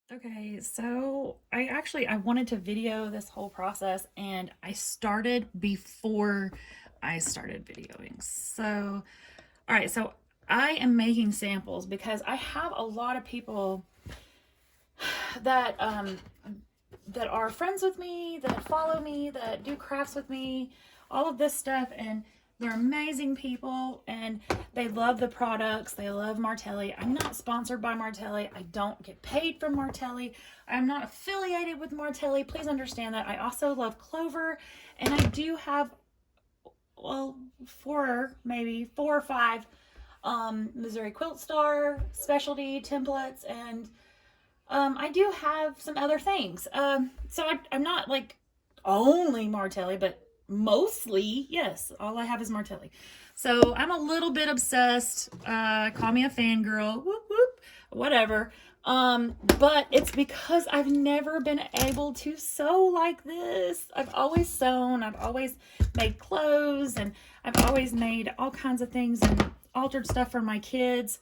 Okay, so I wanted to video this whole process and I started before I started videoing. So, all right, so I am making samples because I have a lot of people that that are friends with me, that follow me, that do crafts with me, all of this stuff. And they're amazing people and they love the products. They love Martelli. I'm not sponsored by Martelli. I don't get paid from Martelli. I'm not affiliated with Martelli. Please understand that. I also love Clover and I do have, well, maybe four or five Missouri Quilt Star specialty templates, and I do have some other things. I'm not like only Martelli, but mostly, yes, all I have is Martelli. So I'm a little bit obsessed. Call me a fangirl, whoop whoop, whatever. But it's because I've never been able to sew like this. I've always sewn, I've always made clothes, and I've always made all kinds of things and altered stuff for my kids,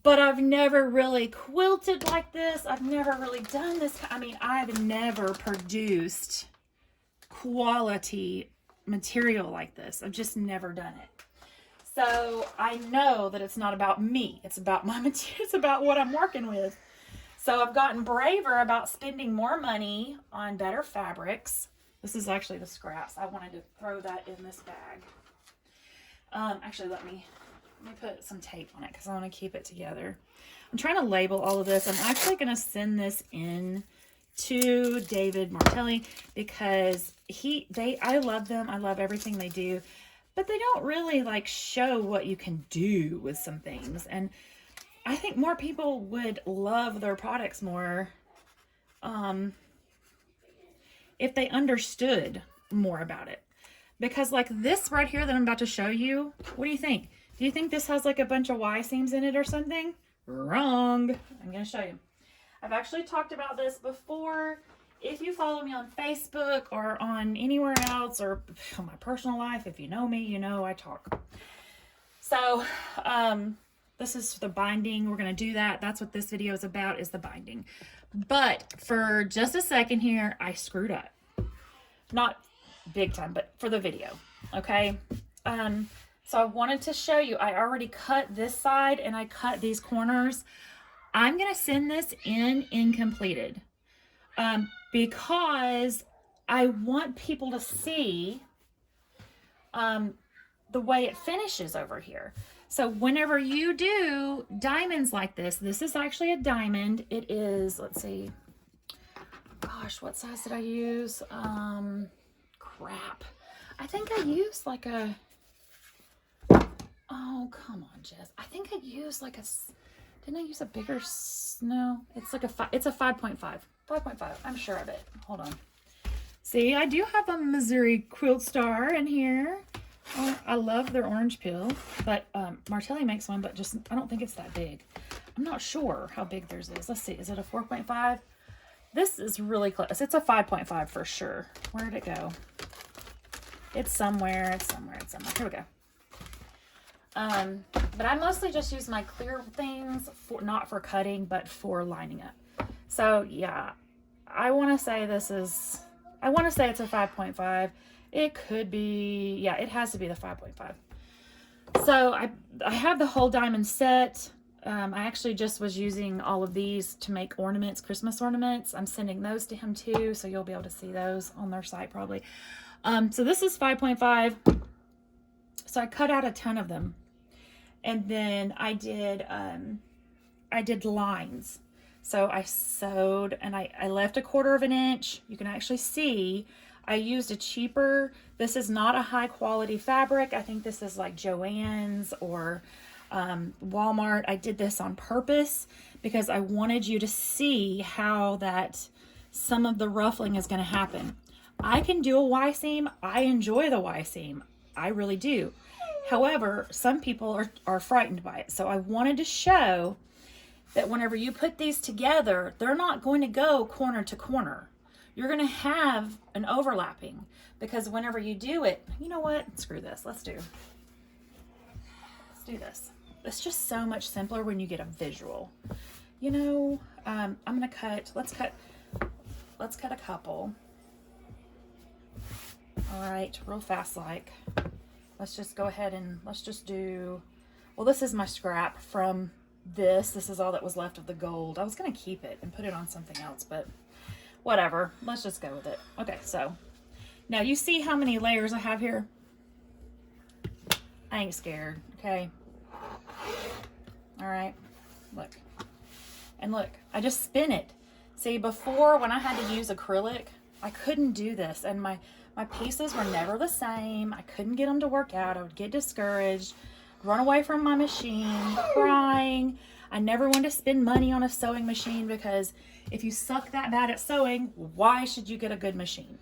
but I've never really quilted like this. I've never really done this. I mean, I've never produced quality material like this. I've just never done it. So I know that it's not about me. It's about my material. It's about what I'm working with. So I've gotten braver about spending more money on better fabrics. This is actually the scraps. I wanted to throw that in this bag. Actually, let me put some tape on it because I want to keep it together. I'm trying to label all of this. I'm actually going to send this in to David Martelli because I love them. I love everything they do, but they don't really like show what you can do with some things. And I think more people would love their products more if they understood more about it. Because like this right here that I'm about to show you, what do you think? Do you think this has like a bunch of Y seams in it or something? Wrong. I'm going to show you. I've actually talked about this before. If you follow me on Facebook or on anywhere else or on my personal life, if you know me, you know I talk. So this is the binding. We're going to do that. That's what this video is about, is the binding. But for just a second here, I screwed up. Not big time, but for the video. Okay. So I wanted to show you, I already cut this side and I cut these corners. I'm going to send this in incompleted because I want people to see the way it finishes over here. So whenever you do diamonds like this is actually a diamond. It is, let's see, gosh, what size did I use? Crap. I think I used like a, oh, come on, Jess. I think I used like a, didn't I use a bigger, no, it's like it's a 5.5. 5.5, I'm sure of it. Hold on. See, I do have a Missouri Quilt Star in here. Oh, I love their orange peel, but Martelli makes one, but just, I don't think it's that big. I'm not sure how big theirs is. Let's see, is it a 4.5? This is really close. It's a 5.5 for sure. Where did it go? It's somewhere, it's somewhere, it's somewhere. Here we go. But I mostly just use my clear things for, not for cutting, but for lining up. So yeah, I want to say it's a 5.5. It could be, yeah, it has to be the 5.5. So I have the whole diamond set. I actually just was using all of these to make ornaments, Christmas ornaments. I'm sending those to him too, so you'll be able to see those on their site probably. So this is 5.5. So I cut out a ton of them. And then I did lines. So I sewed and I left 1/4 inch. You can actually see I used a cheaper, this is not a high quality fabric. I think this is like Joann's or Walmart. I did this on purpose because I wanted you to see how that some of the ruffling is going to happen. I can do a Y seam. I enjoy the Y seam. I really do. However, some people are frightened by it. So I wanted to show that whenever you put these together, they're not going to go corner to corner. You're going to have an overlapping because whenever you do it, you know what? Screw this. Let's do this. It's just so much simpler when you get a visual. you know, I'm gonna cut, let's cut a couple. All right, real fast like. Let's just go ahead and let's just do, well, this is my scrap from this. This is all that was left of the gold. I was gonna keep it and put it on something else, but whatever. Let's just go with it. Okay, so now you see how many layers I have here? I ain't scared, okay? All right, look. And look, I just spin it. See, before when I had to use acrylic, I couldn't do this. And my pieces were never the same. I couldn't get them to work out. I would get discouraged, run away from my machine, crying. I never wanted to spend money on a sewing machine because if you suck that bad at sewing, why should you get a good machine?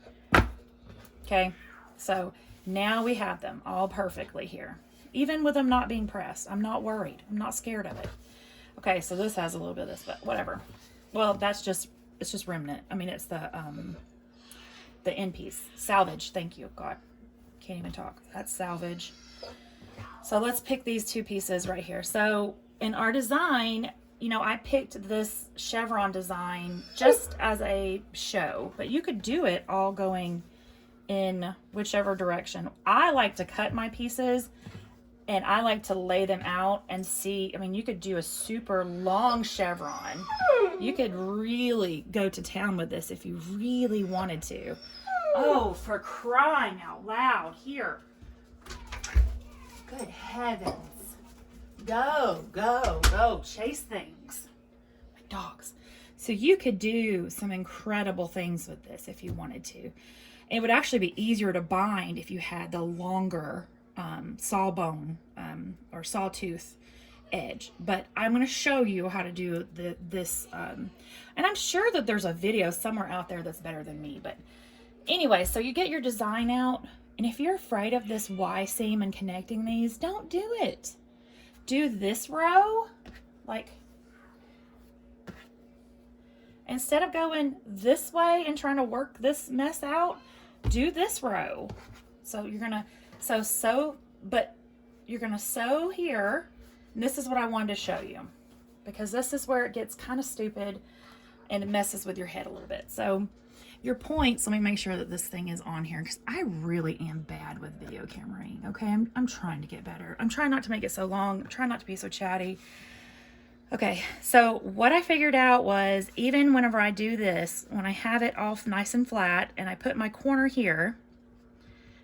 Okay, so now we have them all perfectly here. Even with them not being pressed, I'm not worried. I'm not scared of it. Okay, so this has a little bit of this, but whatever. Well, that's just, it's just remnant. I mean, it's the end piece. Salvage, thank you, God. Can't even talk. That's salvage. So let's pick these two pieces right here. So in our design, you know, I picked this chevron design just as a show, but you could do it all going in whichever direction. I like to cut my pieces and I like to lay them out and see. I mean, you could do a super long chevron. You could really go to town with this if you really wanted to. Oh, for crying out loud, here. Good heavens. Go, go, go, chase things. My dogs. So you could do some incredible things with this if you wanted to. It would actually be easier to bind if you had the longer sawbone or sawtooth edge, but I'm going to show you how to do this and I'm sure that there's a video somewhere out there that's better than me. But anyway, so you get your design out, and if you're afraid of this Y seam and connecting these, don't do it. Do this row, like, instead of going this way and trying to work this mess out, do this row. So you're gonna but you're gonna sew here, and this is what I wanted to show you, because this is where it gets kind of stupid and it messes with your head a little bit. So your points, let me make sure that this thing is on here, because I really am bad with video cameraing. Okay, I'm trying to get better. I'm trying not to make it so long. I'm trying not to be so chatty. Okay, so what I figured out was, even whenever I do this, when I have it off nice and flat and I put my corner here,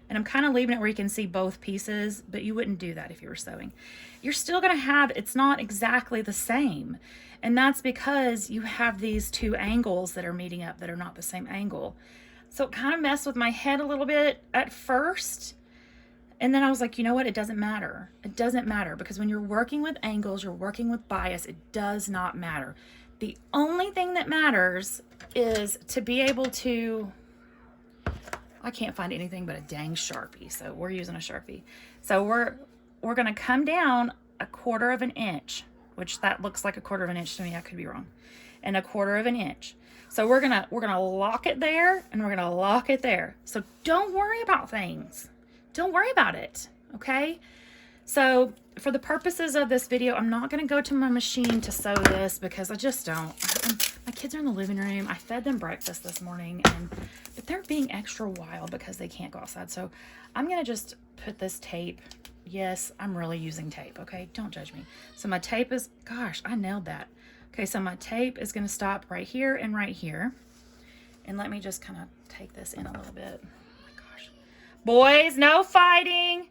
and I'm kind of leaving it where you can see both pieces, but you wouldn't do that if you were sewing. You're still gonna have, it's not exactly the same. And that's because you have these two angles that are meeting up that are not the same angle. So it kind of messed with my head a little bit at first. And then I was like, you know what? It doesn't matter. It doesn't matter, because when you're working with angles, you're working with bias, it does not matter. The only thing that matters is to be able to, I can't find anything but a dang Sharpie, so we're using a Sharpie. So we're gonna come down 1/4 of an inch, which that looks like 1/4 of an inch to me. I could be wrong. And 1/4 of an inch. So we're gonna lock it there, and we're gonna lock it there. So don't worry about things. Don't worry about it, okay? So for the purposes of this video, I'm not gonna go to my machine to sew this, because I just don't. My kids are in the living room. I fed them breakfast this morning, but they're being extra wild because they can't go outside. So I'm gonna just put this tape. Yes, I'm really using tape, okay? Don't judge me. So my tape is, gosh, I nailed that. Okay, so my tape is gonna stop right here and right here. And let me just kind of take this in a little bit. Oh my gosh. Boys, no fighting.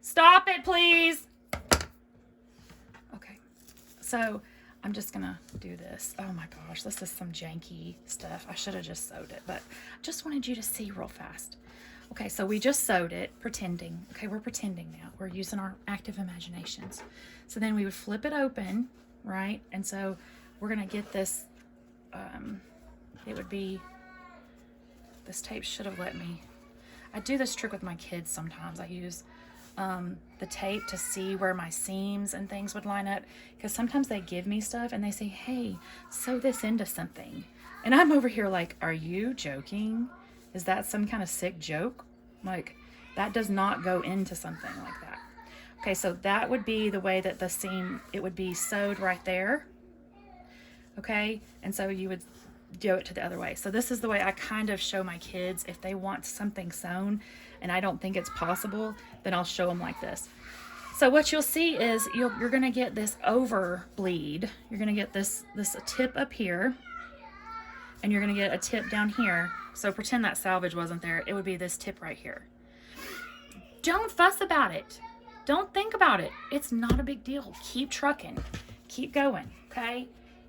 Stop it, please. Okay, so I'm just gonna do this. Oh my gosh, this is some janky stuff. I should have just sewed it, but I just wanted you to see real fast. Okay, so we just sewed it, pretending. Okay, we're pretending now. We're using our active imaginations. So then we would flip it open, right? And so we're gonna get this, it would be, this tape should have let me. I do this trick with my kids sometimes. I use the tape to see where my seams and things would line up, because sometimes they give me stuff and they say, hey, sew this into something, and I'm over here like, are you joking? Is that some kind of sick joke? Like, that does not go into something like that. Okay, so that would be the way that the seam, it would be sewed right there. okay? And so you would do it to the other way. So this is the way I kind of show my kids if they want something sewn and I don't think it's possible, then I'll show them like this. So what you'll see is you're going to get this over bleed. You're going to get this tip up here, and you're going to get a tip down here. So pretend that salvage wasn't there. It would be this tip right here. Don't fuss about it. Don't think about it. It's not a big deal. Keep trucking. Keep going, okay?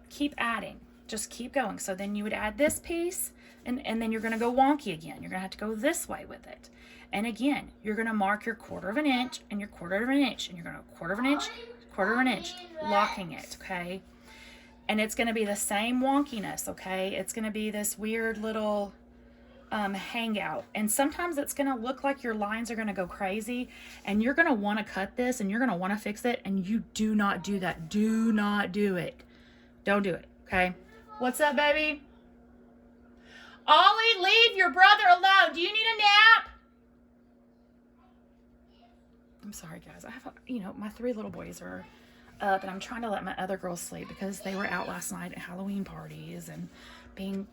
Keep adding. Just keep going. So then you would add this piece, and then you're going to go wonky again. You're going to have to go this way with it. And again, you're going to mark your 1/4 of an inch and your 1/4 of an inch, and you're going to 1/4 of an inch, 1/4 of an inch, locking it, okay? And it's going to be the same wonkiness, okay? It's going to be this weird little hangout. And sometimes it's going to look like your lines are going to go crazy, and you're going to want to cut this, and you're going to want to fix it, and you do not do that. Do not do it. Don't do it, okay? What's up, baby? Ollie, leave your brother alone. Do you need a nap? I'm sorry, guys. I have, my 3 little boys are up, and I'm trying to let my other girls sleep because they were out last night at Halloween parties and being,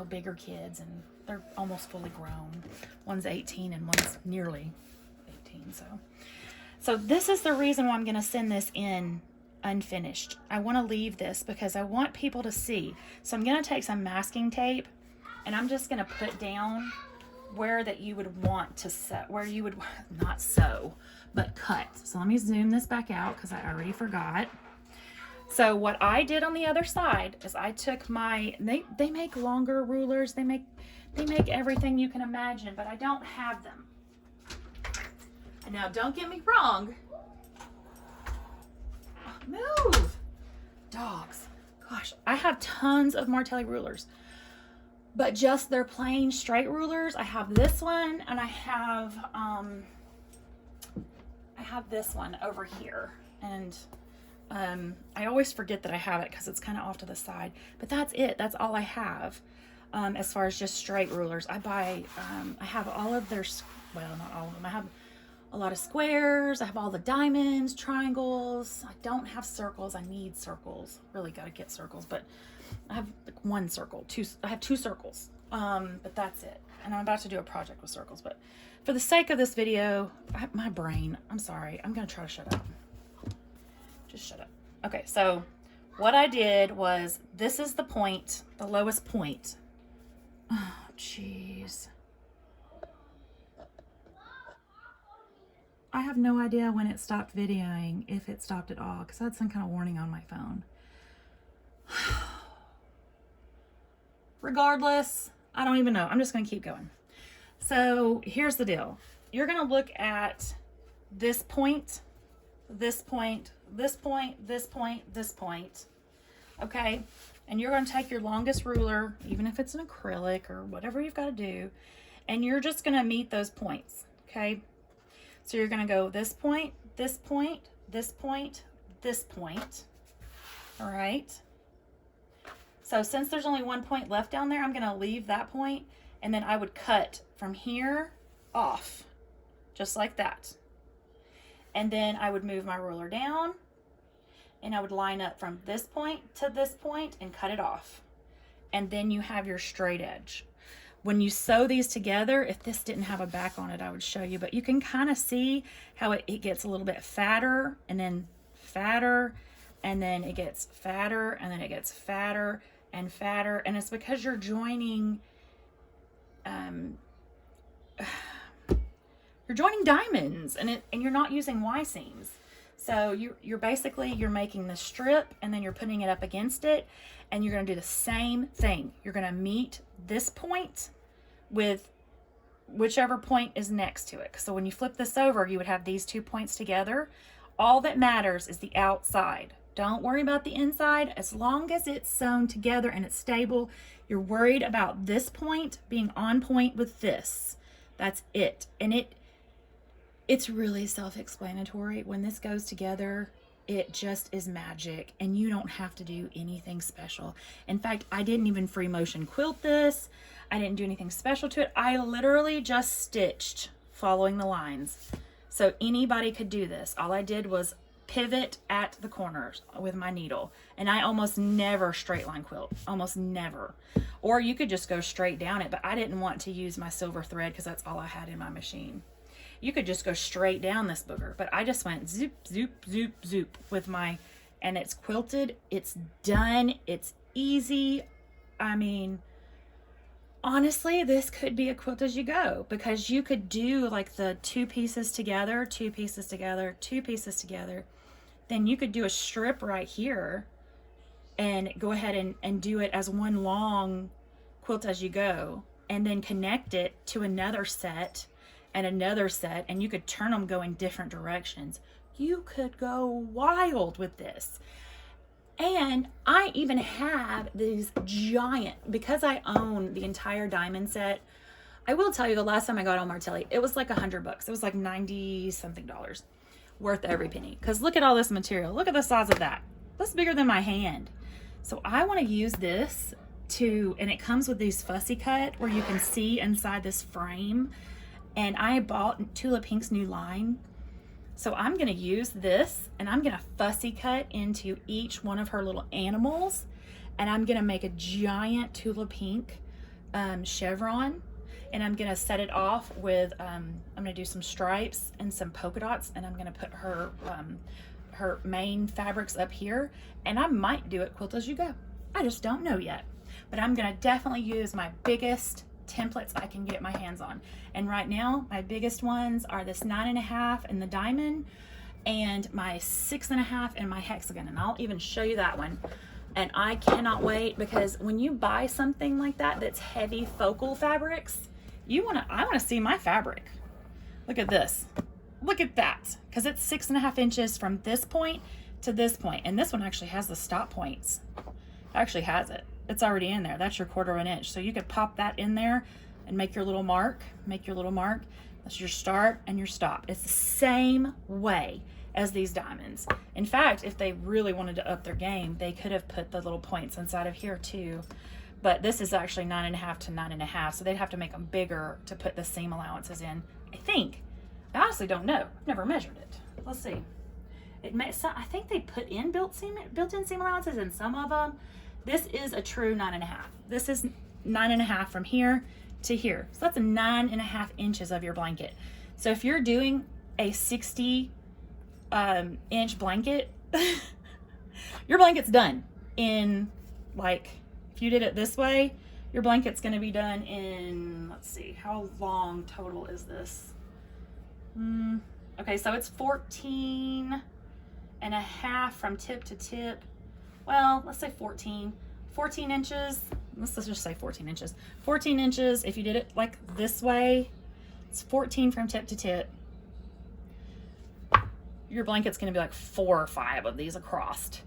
bigger kids, and they're almost fully grown. One's 18 and one's nearly 18. So this is the reason why I'm going to send this in unfinished. I want to leave this because I want people to see. So I'm going to take some masking tape, and I'm just going to put down where that you would want to sew, where you would not sew, but cut. So let me zoom this back out because I already forgot. So what I did on the other side is I took they make longer rulers, they make everything you can imagine, but I don't have them. And now don't get me wrong. Move! Dogs. Gosh, I have tons of Martelli rulers, but just their plain straight rulers. I have this one, and I have this one over here, and I always forget that I have it because it's kind of off to the side, but that's it. That's all I have as far as just straight rulers. I have all of their, well, not all of them. I have a lot of squares. I have all the diamonds, triangles. I don't have circles. I need circles. Really got to get circles, but I have one circle. I have 2 circles, but that's it. And I'm about to do a project with circles, but for the sake of this video, my brain, I'm sorry. I'm going to try to shut up. Just shut up. Okay, so what I did was, this is the point, the lowest point. Oh, jeez. I have no idea when it stopped videoing, if it stopped at all, because I had some kind of warning on my phone. Regardless, I don't even know. I'm just going to keep going. So here's the deal. You're going to look at this point, this point, this point, this point, this point. Okay? And you're going to take your longest ruler, even if it's an acrylic or whatever you've got to do, and you're just going to meet those points. Okay? So you're going to go this point, this point, this point, this point. All right? So since there's only one point left down there, I'm going to leave that point, and then I would cut from here off, just like that. And then I would move my ruler down, and I would line up from this point to this point and cut it off. And then you have your straight edge. When you sew these together, if this didn't have a back on it, I would show you, but you can kind of see how it gets a little bit fatter, and then fatter, and then it gets fatter, and then it gets fatter and fatter. And it's because you're joining diamonds, and you're not using Y seams. So you're basically making the strip, and then you're putting it up against it, and you're going to do the same thing. You're going to meet this point with whichever point is next to it. So when you flip this over, you would have these 2 points together. All that matters is the outside. Don't worry about the inside. As long as it's sewn together and it's stable, you're worried about this point being on point with this. That's it. And it's really self-explanatory. When this goes together, it just is magic, and you don't have to do anything special. In fact, I didn't even free motion quilt this. I didn't do anything special to it. I literally just stitched following the lines. So anybody could do this. All I did was pivot at the corners with my needle. And I almost never straight line quilt, almost never. Or you could just go straight down it, but I didn't want to use my silver thread because that's all I had in my machine. You could just go straight down this booger, but I just went zoop, zoop, zoop, zoop with my, and it's quilted, it's done, it's easy. I mean, honestly, this could be a quilt as you go, because you could do like the 2 pieces together, 2 pieces together, 2 pieces together. Then you could do a strip right here and go ahead and do it as one long quilt as you go, and then connect it to another set and another set, and you could turn them going different directions. You could go wild with this. And I even have these giant, because I own the entire diamond set. I will tell you, the last time I got on Martelli, it was like $100. It was like 90 something dollars, worth every penny. Because look at all this material. Look at the size of that. That's bigger than my hand. So I want to use this to, and it comes with these fussy cut where you can see inside this frame. And I bought Tula Pink's new line. So I'm going to use this, and I'm going to fussy cut into each one of her little animals, and I'm going to make a giant Tula Pink chevron, and I'm going to set it off with I'm going to do some stripes and some polka dots, and I'm going to put her her main fabrics up here, and I might do it quilt as you go. I just don't know yet, but I'm going to definitely use my biggest templates I can get my hands on. And right now my biggest ones are this 9.5 and the diamond, and my 6.5 and my hexagon, and I'll even show you that one. And I cannot wait, because when you buy something like that that's heavy focal fabrics, I want to see my fabric. Look at this, look at that, because it's 6.5 inches from this point to this point, and this one actually has the stop points. It actually has it. It's already in there. That's your 1/4 inch. So you could pop that in there and make your little mark. Make your little mark. That's your start and your stop. It's the same way as these diamonds. In fact, if they really wanted to up their game, they could have put the little points inside of here too. But this is actually 9.5 to 9.5, so they'd have to make them bigger to put the seam allowances in, I think. I honestly don't know. I've never measured it. Let's see. I think they put in built-in seam allowances in some of them. This is a true 9.5. This is 9.5 from here to here. So that's a 9.5 inches of your blanket. So if you're doing a 60 inch blanket, your blanket's done in, like, if you did it this way, your blanket's going to be done in, let's see, how long total is this? Okay, so it's 14.5 from tip to tip. Well, let's say 14 inches. Let's just say 14 inches. 14 inches, if you did it like this way, it's 14 from tip to tip. Your blanket's gonna be like 4 or 5 of these across.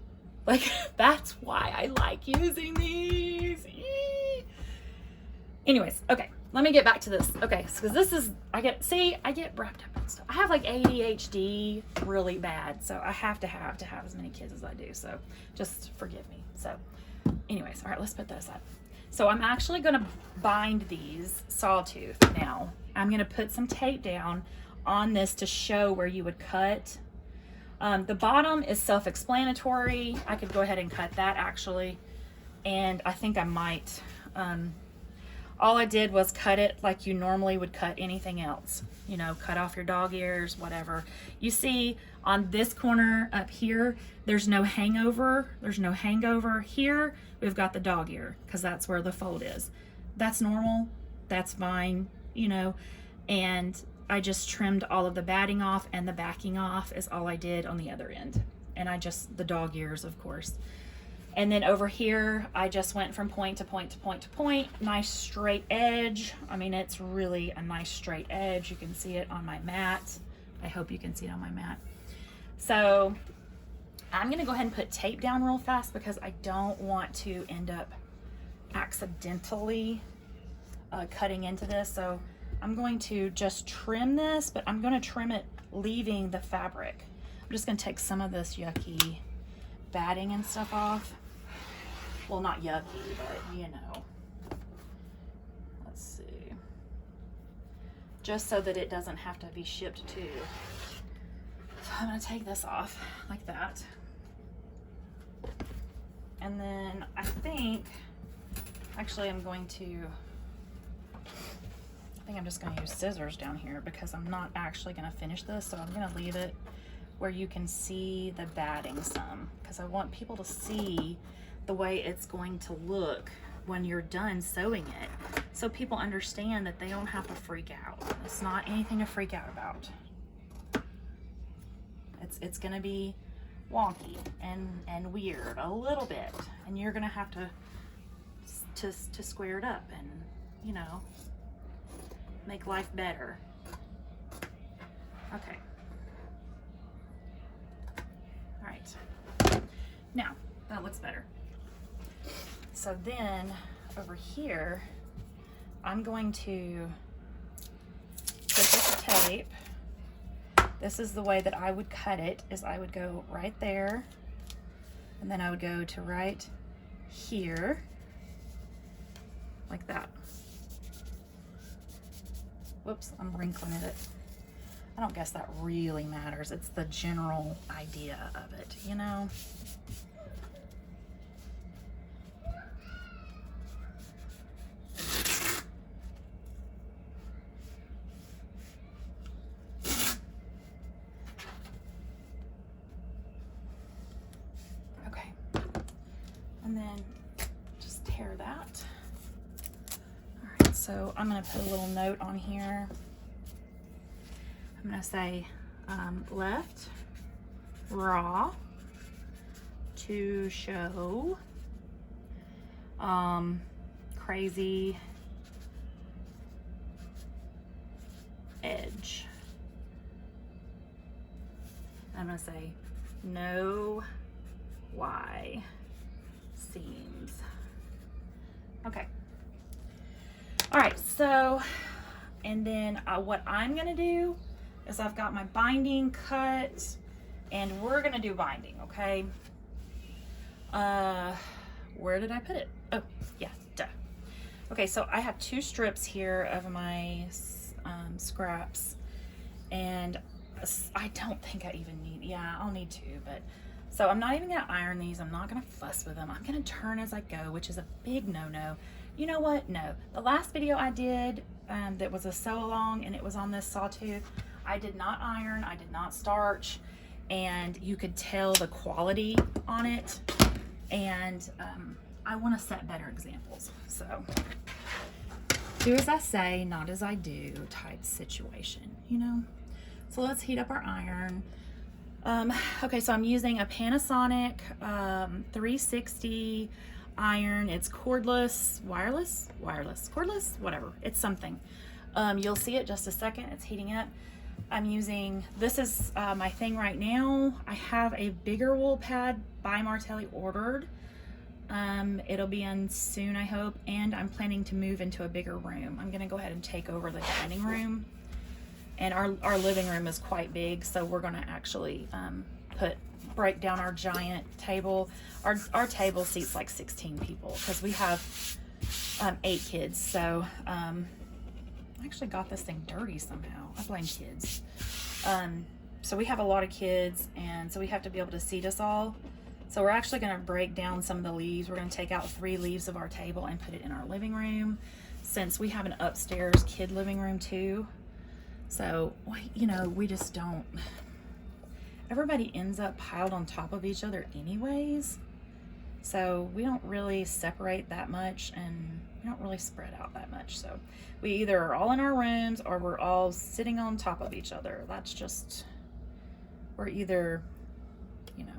Like, that's why I like using these. Anyways, okay, let me get back to this. Okay, because this is, I get wrapped up in stuff. I have like ADHD really bad, so I have to have as many kids as I do, so just forgive me. So anyways, all right, let's put those up. So I'm actually gonna bind these sawtooth now. I'm gonna put some tape down on this to show where you would cut. The bottom is self-explanatory. I could go ahead and cut that actually, and I think I might. All I did was cut it like you normally would cut anything else. You know, cut off your dog ears, whatever. You see on this corner up here, there's no hangover. There's no hangover. Here, we've got the dog ear because that's where the fold is. That's normal. That's fine, you know. And I just trimmed all of the batting off, and the backing off is all I did on the other end. And the dog ears, of course. And then over here, I just went from point to point to point to point. Nice straight edge. I mean, it's really a nice straight edge. You can see it on my mat. I hope you can see it on my mat. So I'm gonna go ahead and put tape down real fast because I don't want to end up accidentally cutting into this. So I'm going to just trim this, but I'm gonna trim it leaving the fabric. I'm just gonna take some of this yucky batting and stuff off. Well, not yucky, but you know. Let's see. Just so that it doesn't have to be shipped too. I'm gonna take this off like that. And then I think, actually I'm just gonna use scissors down here because I'm not actually gonna finish this. So I'm gonna leave it where you can see the batting some, because I want people to see the way it's going to look when you're done sewing it, so people understand that they don't have to freak out. It's not anything to freak out about. It's gonna be wonky and weird a little bit, and you're gonna have to square it up and, you know, make life better. Okay. All right. Now that looks better. So then over here, I'm going to put this tape. This is the way that I would cut it, is I would go right there, and then I would go to right here, like that. Whoops, I'm wrinkling it. I don't guess that really matters. It's the general idea of it, you know? Okay. And then just tear that. All right, so I'm gonna put a little note on here. I'm gonna say left raw to show crazy edge. I'm gonna say no Y seams. Okay. All right, so, and then what I'm gonna do is I've got my binding cut, and we're gonna do binding, okay? Where did I put it? Oh, yeah, duh. Okay, so I have 2 strips here of my scraps, and I don't think I even need, yeah, I'll need 2, but, so I'm not even gonna iron these. I'm not gonna fuss with them. I'm gonna turn as I go, which is a big no-no. You know what? No. The last video I did that was a sew along, and it was on this sawtooth, I did not iron, I did not starch, and you could tell the quality on it, and I want to set better examples. So do as I say, not as I do type situation, you know? So let's heat up our iron. Okay, so I'm using a Panasonic 360 iron. It's cordless, wireless, cordless, whatever. It's something. You'll see it just a second. It's heating up. I'm using, this is my thing right now. I have a bigger wool pad by Martelli ordered. It'll be in soon, I hope, and I'm planning to move into a bigger room. I'm gonna go ahead and take over the dining room, and our living room is quite big, so we're gonna actually break down our giant table. Our table seats like 16 people because we have 8 kids, so I actually got this thing dirty somehow. I blame kids. So we have a lot of kids, and so we have to be able to seat us all. So we're actually gonna break down some of the leaves. We're gonna take out 3 leaves of our table and put it in our living room, since we have an upstairs kid living room too. So, you know, we just don't, everybody ends up piled on top of each other anyways. So we don't really separate that much, and we don't really spread out that much. So we either are all in our rooms or we're all sitting on top of each other. That's just, we're either, you know,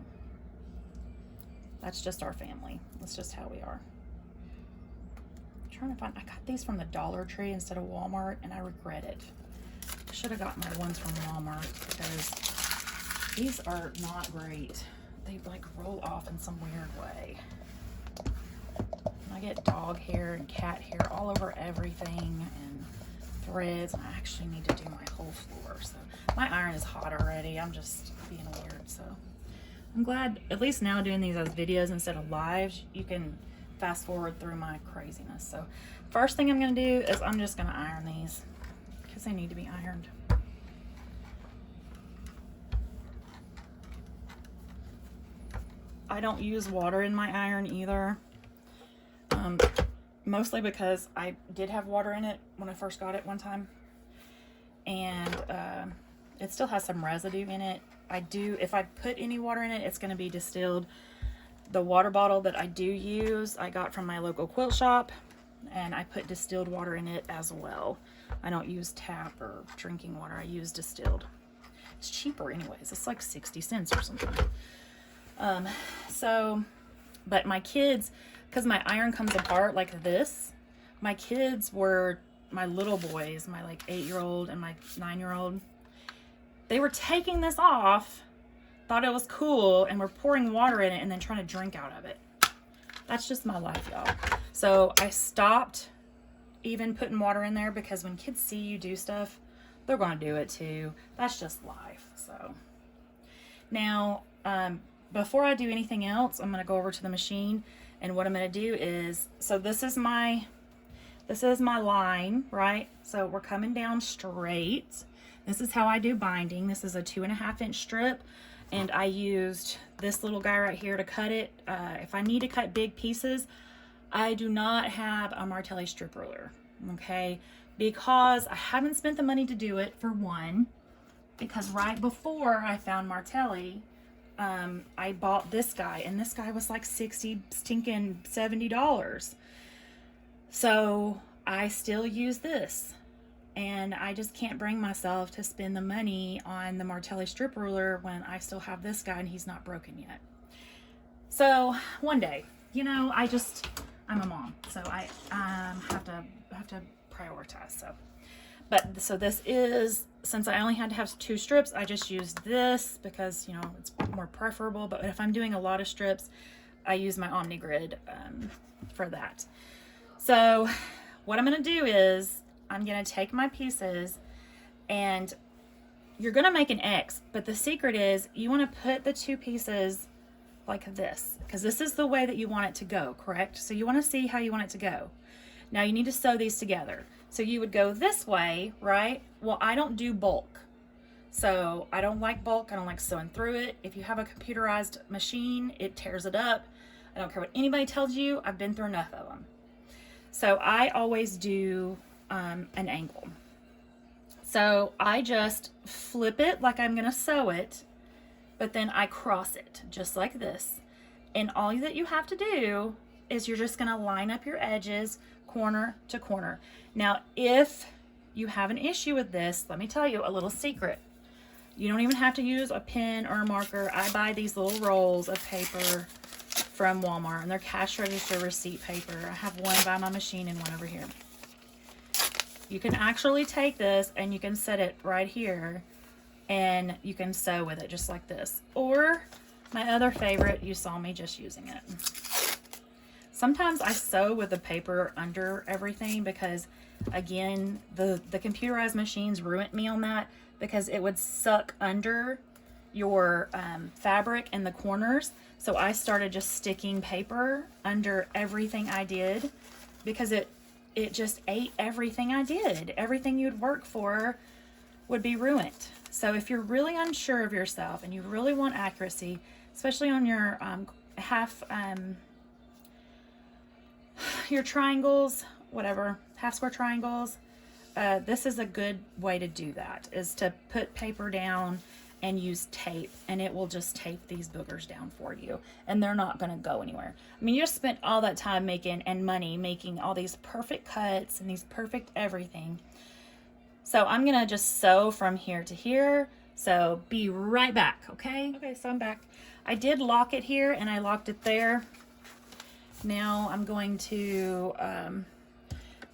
that's just our family. That's just how we are. I'm trying to find, I got these from the Dollar Tree instead of Walmart, and I regret it. I should have gotten my ones from Walmart, because these are not great. They like roll off in some weird way. And I get dog hair and cat hair all over everything, and threads, and I actually need to do my whole floor. So my iron is hot already. I'm just being weird. So I'm glad, at least now doing these as videos instead of lives, you can fast forward through my craziness. So first thing I'm gonna do is I'm just gonna iron these because they need to be ironed. I don't use water in my iron either. Mostly because I did have water in it when I first got it one time. And it still has some residue in it. If I put any water in it, it's going to be distilled. The water bottle that I do use, I got from my local quilt shop, and I put distilled water in it as well. I don't use tap or drinking water. I use distilled. It's cheaper anyways. It's like 60 cents or something. But my kids, because my iron comes apart like this, my kids were, my little boys, my like 8-year-old and my 9-year-old, they were taking this off, thought it was cool, and were pouring water in it and then trying to drink out of it. That's just my life, y'all. So I stopped even putting water in there, because when kids see you do stuff, they're going to do it too. That's just life. So now, before I do anything else, I'm going to go over to the machine, and what I'm going to do is, so this is my line, right? So we're coming down straight. This is how I do binding. This is a 2.5-inch strip, and I used this little guy right here to cut it. If I need to cut big pieces, I do not have a Martelli strip ruler, okay? Because I haven't spent the money to do it, for one, because right before I found Martelli, I bought this guy, and this guy was like $70. So I still use this, and I just can't bring myself to spend the money on the Martelli strip ruler when I still have this guy and he's not broken yet. So one day, you know, I'm a mom, so I have to prioritize. So this is, since I only had to have 2 strips, I just used this because, you know, it's more preferable. But if I'm doing a lot of strips, I use my OmniGrid for that. So what I'm going to do is I'm going to take my pieces, and you're going to make an X, but the secret is you want to put the 2 pieces like this, because this is the way that you want it to go, correct? So you want to see how you want it to go. Now you need to sew these together. So you would go this way, right? Well, I don't do bulk. So I don't like bulk. I don't like sewing through it. If you have a computerized machine, it tears it up. I don't care what anybody tells you. I've been through enough of them. So I always do an angle. So I just flip it like I'm gonna sew it, but then I cross it just like this. And all that you have to do is you're just gonna line up your edges corner to corner. Now, if you have an issue with this, let me tell you a little secret. You don't even have to use a pen or a marker. I buy these little rolls of paper from Walmart, and they're cash register receipt paper. I have one by my machine and one over here. You can actually take this and you can set it right here, and you can sew with it just like this. Or my other favorite, you saw me just using it. Sometimes I sew with the paper under everything because, again, the computerized machines ruined me on that, because it would suck under your fabric in the corners. So I started just sticking paper under everything I did, because it just ate everything I did. Everything you'd work for would be ruined. So if you're really unsure of yourself and you really want accuracy, especially on your your triangles, whatever, half square triangles, this is a good way to do that, is to put paper down and use tape, and it will just tape these boogers down for you, and they're not going to go anywhere. I mean, you just spent all that time making all these perfect cuts and these perfect everything. So I'm going to just sew from here to here. So be right back, okay? Okay, so I'm back. I did lock it here, and I locked it there. Now I'm going to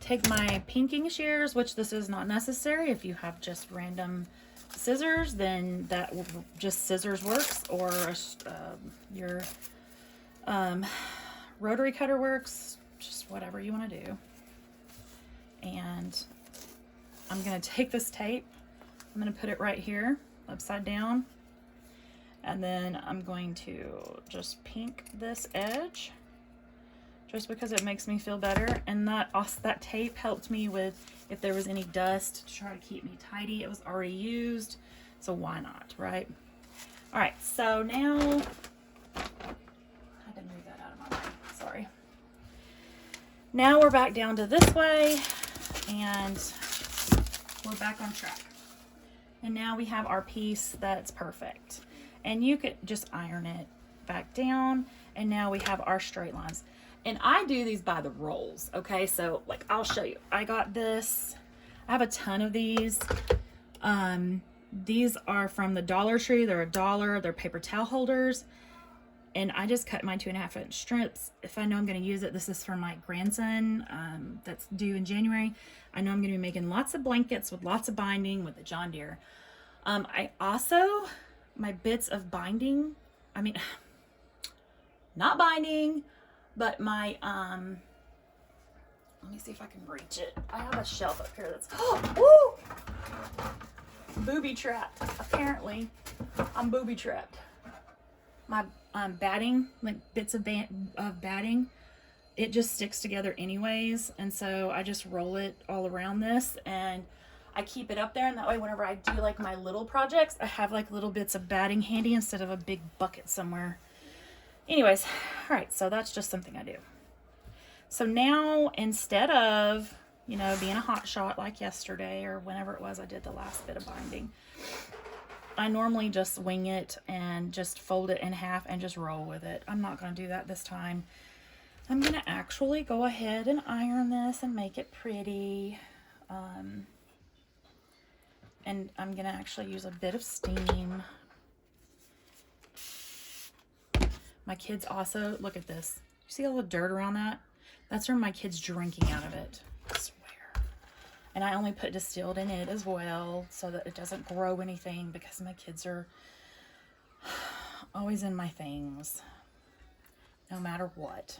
take my pinking shears, which this is not necessary. If you have just random scissors, then that will just scissors works, or your rotary cutter works, just whatever you want to do. And I'm going to take this tape, I'm going to put it right here upside down, and then I'm going to just pink this edge just because it makes me feel better. And that tape helped me with if there was any dust to try to keep me tidy. It was already used, so why not, right? All right, so now Now we're back down to this way, and we're back on track. And now we have our piece that's perfect. And you could just iron it back down, and now we have our straight lines. And I do these by the rolls, okay? So, like, I'll show you. I got this. I have a ton of these. These are from the Dollar Tree. They're $1. They're paper towel holders. And I just cut my 2.5-inch strips. If I know I'm going to use it, this is for my grandson that's due in January. I know I'm going to be making lots of blankets with lots of binding with the John Deere. I also, my bits of binding, I mean, not binding, but my, let me see if I can reach it. I have a shelf up here that's, oh, woo! Booby trapped. Apparently, I'm booby trapped. My batting, like bits of batting, it just sticks together anyways, and so I just roll it all around this, and I keep it up there, and that way whenever I do like my little projects, I have like little bits of batting handy instead of a big bucket somewhere. Anyways, all right, so that's just something I do. So now, instead of, you know, being a hot shot like yesterday or whenever it was I did the last bit of binding, I normally just wing it and just fold it in half and just roll with it. I'm not going to do that this time. I'm going to actually go ahead and iron this and make it pretty. And I'm going to actually use a bit of steam. My kids also, look at this. You see all the dirt around that? That's from my kids drinking out of it. I swear. And I only put distilled in it as well so that it doesn't grow anything, because my kids are always in my things, no matter what.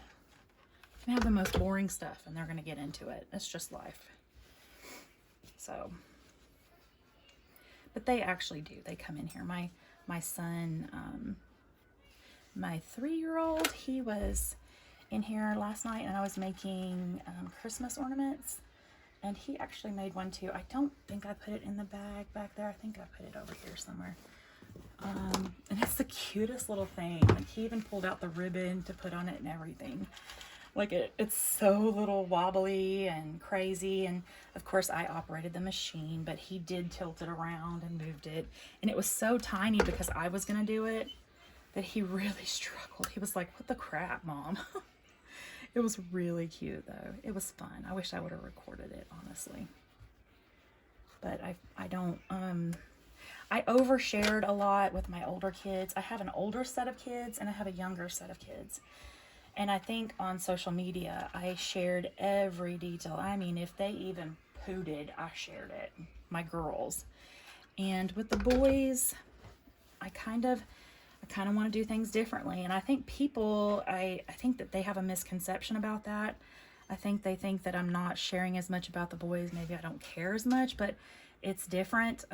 I have the most boring stuff and they're going to get into it. It's just life. So, but they actually do. They come in here. My son, my 3-year-old, he was in here last night and I was making Christmas ornaments. And he actually made one too. I don't think I put it in the bag back there. I think I put it over here somewhere. And it's the cutest little thing. Like, he even pulled out the ribbon to put on it and everything. Like, it's so little wobbly and crazy. And of course I operated the machine, but he did tilt it around and moved it. And it was so tiny because I was gonna do it that he really struggled. He was like, "What the crap, Mom?" It was really cute though. It was fun. I wish I would have recorded it, honestly. But I don't, I overshared a lot with my older kids. I have an older set of kids and I have a younger set of kids. And I think on social media, I shared every detail. I mean, if they even pooted, I shared it. My girls. And with the boys, I kind of want to do things differently. And I think people, I think that they have a misconception about that. I think they think that I'm not sharing as much about the boys. Maybe I don't care as much, but it's different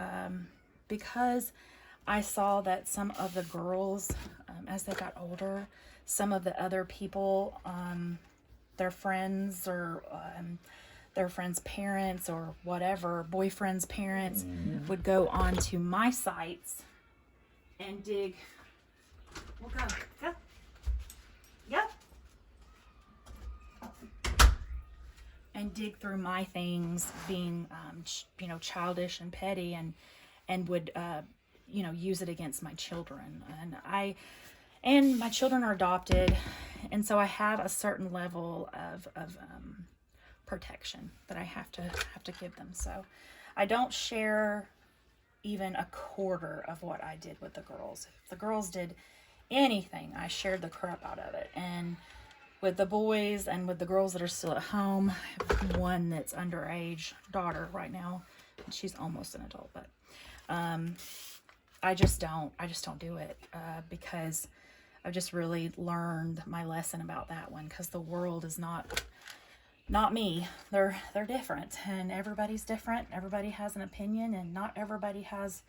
because I saw that some of the girls, as they got older, some of the other people, their friends or their friends' parents or whatever, boyfriend's parents, would go onto my sites and dig. We'll go. Go. Yep. And dig through my things, being, childish and petty, and would, use it against my children. And my children are adopted, and so I have a certain level of protection that I have to give them. So I don't share even a quarter of what I did with the girls. If the girls did anything, I shared the crap out of it. And with the boys and with the girls that are still at home, I have one that's underage daughter right now, and she's almost an adult, but I just don't do it because I've just really learned my lesson about that one, because the world is not me. They're different, and everybody's different. Everybody has an opinion, and not everybody has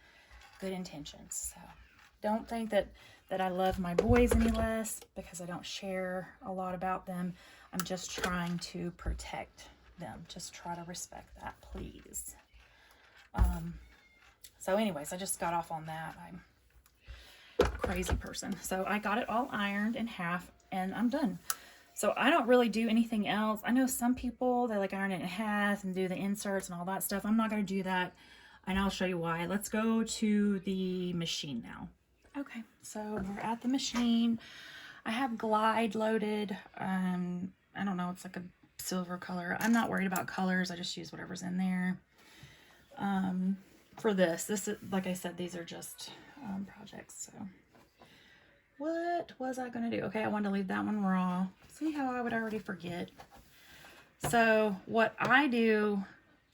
good intentions. So don't think that I love my boys any less because I don't share a lot about them. I'm just trying to protect them. Just try to respect that, please. So anyways, I just got off on that. I'm a crazy person. So I got it all ironed in half and I'm done. So I don't really do anything else. I know some people, they like iron it in half and do the inserts and all that stuff. I'm not going to do that, and I'll show you why. Let's go to the machine now. Okay, so we're at the machine. I have Glide loaded. I don't know, it's like a silver color. I'm not worried about colors. I just use whatever's in there. For this is, like I said, these are just projects. So what was I going to do? Okay, I wanted to leave that one raw. See how I would already forget. So what I do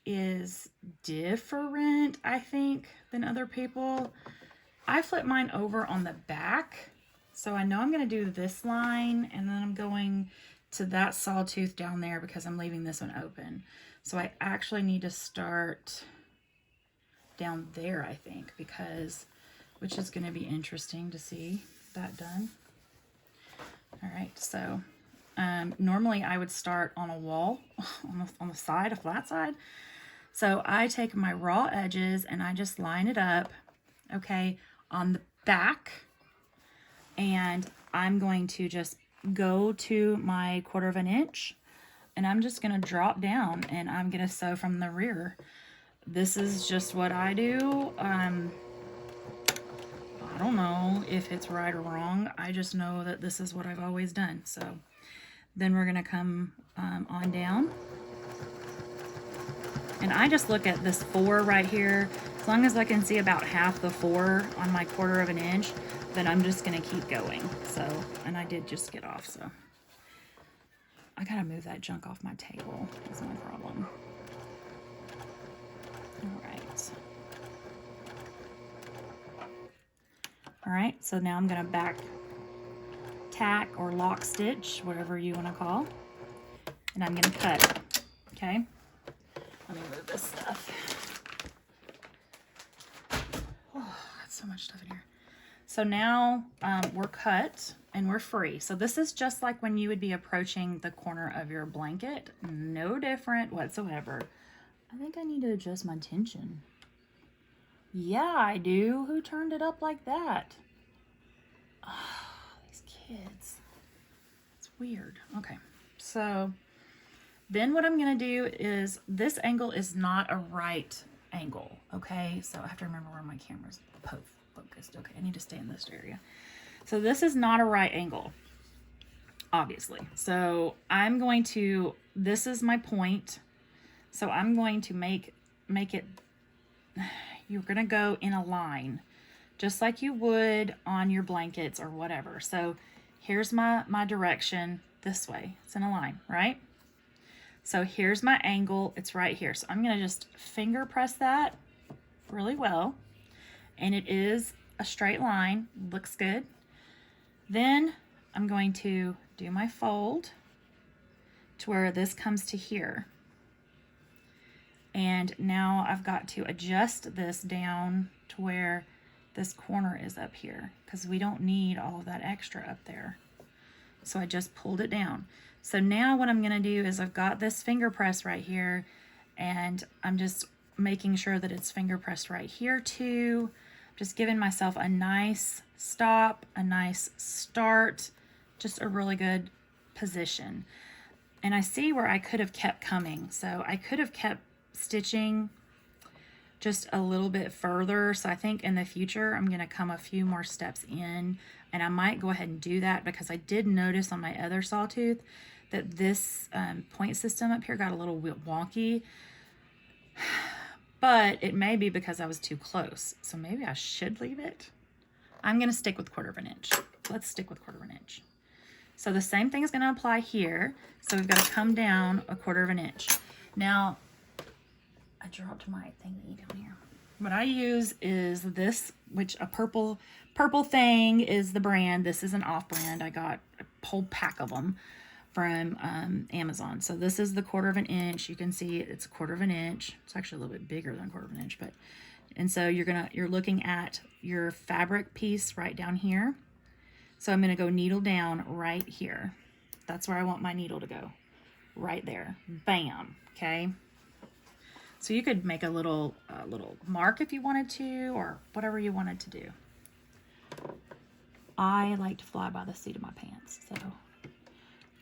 is different, I think, than other people. I flip mine over on the back. So I know I'm going to do this line, and then I'm going to that sawtooth down there because I'm leaving this one open. So I actually need to start down there, I think, because, which is going to be interesting to see that done. All right, so normally I would start on a wall, on the side, a flat side. So I take my raw edges and I just line it up, okay, on the back, and I'm going to just go to my 1/4 inch, and I'm just going to drop down, and I'm going to sew from the rear. This is just what I do. I don't know if it's right or wrong. I just know that this is what I've always done. So then we're going to come on down. And I just look at this 4 right here. As long as I can see about half the 4 on my 1/4 inch, then I'm just going to keep going. So, and I did just get off, so. I got to move that junk off my table. That's my problem. All right, so now I'm going to back tack or lock stitch, whatever you want to call, and I'm going to cut. Okay, let me move this stuff. Oh, got so much stuff in here. So now we're cut and we're free. So this is just like when you would be approaching the corner of your blanket. No different whatsoever. I think I need to adjust my tension. Yeah, I do. Who turned it up like that? Oh, these kids. It's weird. Okay, so then what I'm going to do is, this angle is not a right angle, okay? So I have to remember where my camera's focused. Okay, I need to stay in this area. So this is not a right angle, obviously. So I'm going to, this is my point. So I'm going to make it, you're going to go in a line, just like you would on your blankets or whatever. So here's my direction this way. It's in a line, right? So here's my angle. It's right here. So I'm going to just finger press that really well. And it is a straight line. Looks good. Then I'm going to do my fold to where this comes to here. And now I've got to adjust this down to where this corner is up here, because we don't need all of that extra up there. So I just pulled it down. So now what I'm going to do is, I've got this finger press right here, and I'm just making sure that it's finger pressed right here too. Just giving myself a nice stop, a nice start, just a really good position. And I see where I could have kept coming. So I could have kept stitching just a little bit further. So I think in the future I'm going to come a few more steps in, and I might go ahead and do that, because I did notice on my other sawtooth that this point system up here got a little bit wonky, but it may be because I was too close. So maybe I should leave it. I'm going to stick with 1/4 inch. Let's stick with 1/4 inch. So the same thing is going to apply here. So we've got to come down a 1/4 inch. Now, I dropped my thingy down here. What I use is this, which a purple thing is the brand. This is an off brand. I got a whole pack of them from Amazon. So this is the 1/4 inch. You can see it's a 1/4 inch. It's actually a little bit bigger than 1/4 inch, but, and so you're looking at your fabric piece right down here. So I'm going to go needle down right here. That's where I want my needle to go. Right there. Bam. Okay. So you could make a little mark if you wanted to, or whatever you wanted to do. I like to fly by the seat of my pants. So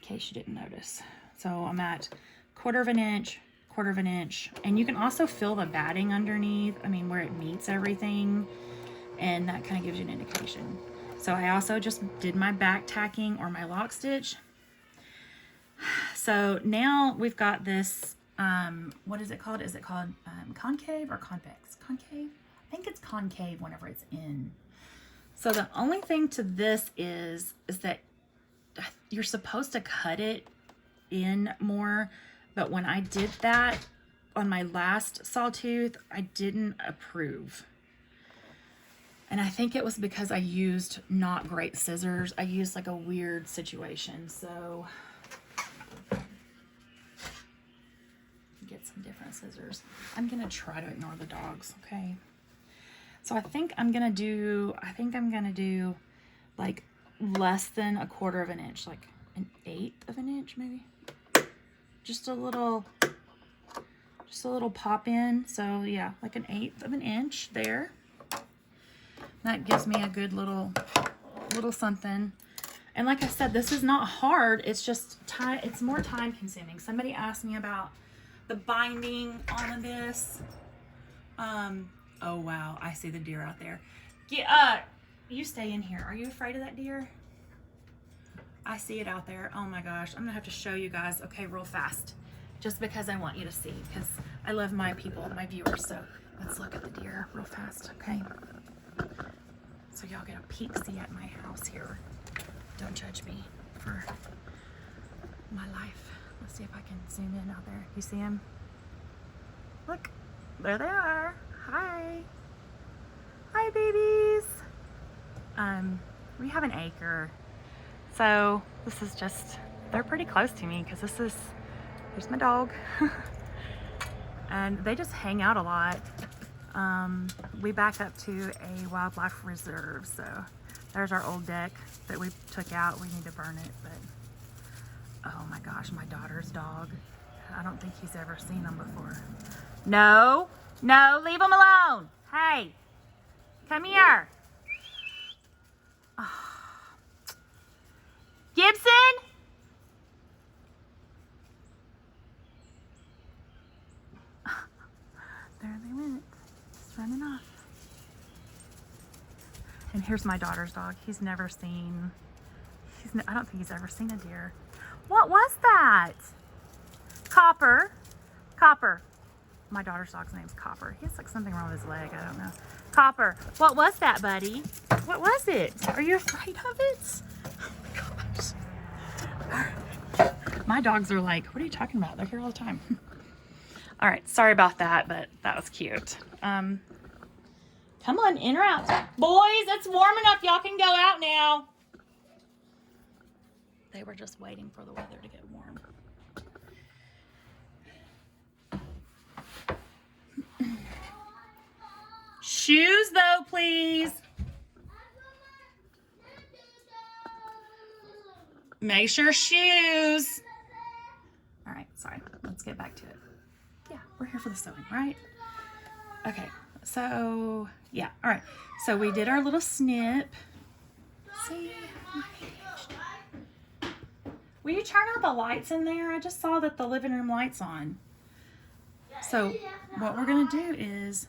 case you didn't notice. So I'm at 1/4 of an inch, 1/4 of an inch. And you can also feel the batting underneath, I mean, where it meets everything. And that kind of gives you an indication. So I also just did my back tacking or my lock stitch. So now we've got this, what is it called? Is it called concave or convex? Concave? I think it's concave whenever it's in. So the only thing to this is that you're supposed to cut it in more, but when I did that on my last sawtooth, I didn't approve. And I think it was because I used not great scissors. I used like a weird situation. So get some different scissors. I'm gonna try to ignore the dogs, okay? So I think I'm gonna do like less than 1/4 of an inch, like an 1/8 of an inch maybe. Just a little pop in. So yeah, like an 1/8 of an inch there. That gives me a good little something. And like I said, this is not hard. It's just time. It's more time consuming. Somebody asked me about the binding on this. Oh wow, I see the deer out there. You stay in here. Are you afraid of that deer? I see it out there. Oh my gosh, I'm gonna have to show you guys, okay, real fast. Just because I want you to see, because I love my people, my viewers. So let's look at the deer real fast, okay? So y'all get a peek-see at my house here. Don't judge me for my life. Let's see if I can zoom in out there. You see them? Look, there they are. Hi. Hi, babies. We have an acre. So this is just, they're pretty close to me because there's my dog. And they just hang out a lot. We back up to a wildlife reserve. So there's our old deck that we took out. We need to burn it, but oh my gosh, my daughter's dog. I don't think he's ever seen them before. No, leave him alone. Hey, come here. Oh. Gibson? There they went, just running off. And here's my daughter's dog. He's never seen, I don't think he's ever seen a deer. What was that? Copper. My daughter's dog's name's Copper. He has like something wrong with his leg, I don't know. Copper, what was that, buddy? What was it? Are you afraid of it? Oh my gosh. My dogs are like, what are you talking about? They're here all the time. All right, sorry about that, but that was cute. Come on, in or out. Boys, it's warm enough. Y'all can go out now. They were just waiting for the weather to get warm. Shoes though, please. Make sure shoes. All right, sorry. Let's get back to it. Yeah, we're here for the sewing, right? Okay, so yeah, all right. So we did our little snip. See? Will you turn out the lights in there? I just saw that the living room light's on. So what we're gonna do is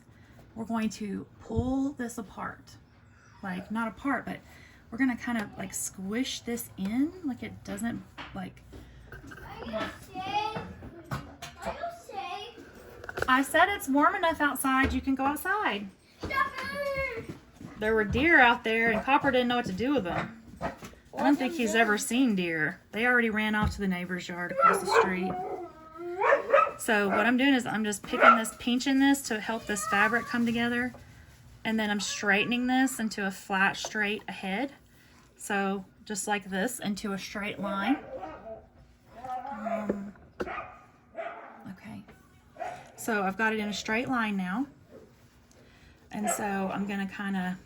we're going to pull this apart. Like, not apart, but we're gonna kind of like squish this in, like it doesn't like. Are you safe? Are you safe? I said it's warm enough outside, you can go outside. There were deer out there and Copper didn't know what to do with them. I don't think he's ever seen deer. They already ran off to the neighbor's yard across the street. So what I'm doing is I'm just pinching this to help this fabric come together. And then I'm straightening this into a flat, straight ahead. So just like this, into a straight line. Okay. So I've got it in a straight line now. And so I'm gonna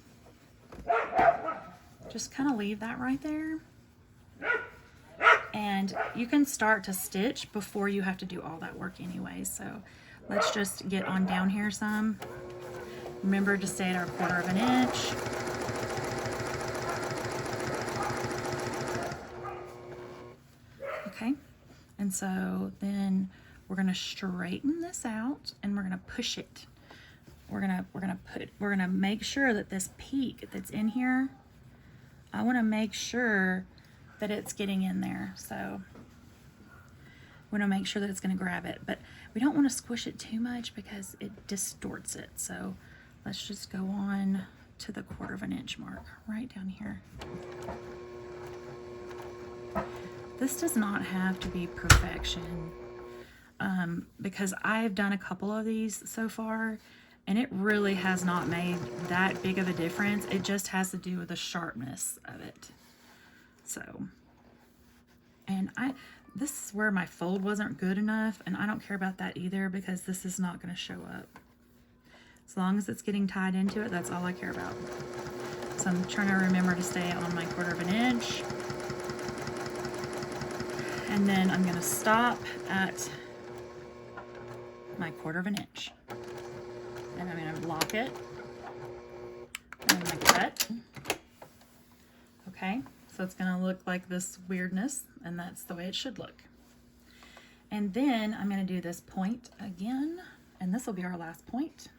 just kind of leave that right there. And you can start to stitch before you have to do all that work anyway. So let's just get on down here some. Remember to stay at our 1/4 of an inch. And so then we're gonna straighten this out and we're gonna push it. We're gonna make sure that this peak that's in here, I wanna make sure that it's getting in there. So we want to make sure that it's going to grab it, but we don't want to squish it too much because it distorts it. So let's just go on to the 1/4 inch mark right down here. This does not have to be perfection, because I've done a couple of these so far and it really has not made that big of a difference. It just has to do with the sharpness of it. So, and this is where my fold wasn't good enough, and I don't care about that either because this is not going to show up. As long as it's getting tied into it, that's all I care about. So I'm trying to remember to stay on my 1/4 inch. And then I'm going to stop at my 1/4 inch. And I'm going to lock it. And I'm going to cut. Okay. So it's going to look like this weirdness, and that's the way it should look. And then I'm going to do this point again, and this will be our last point.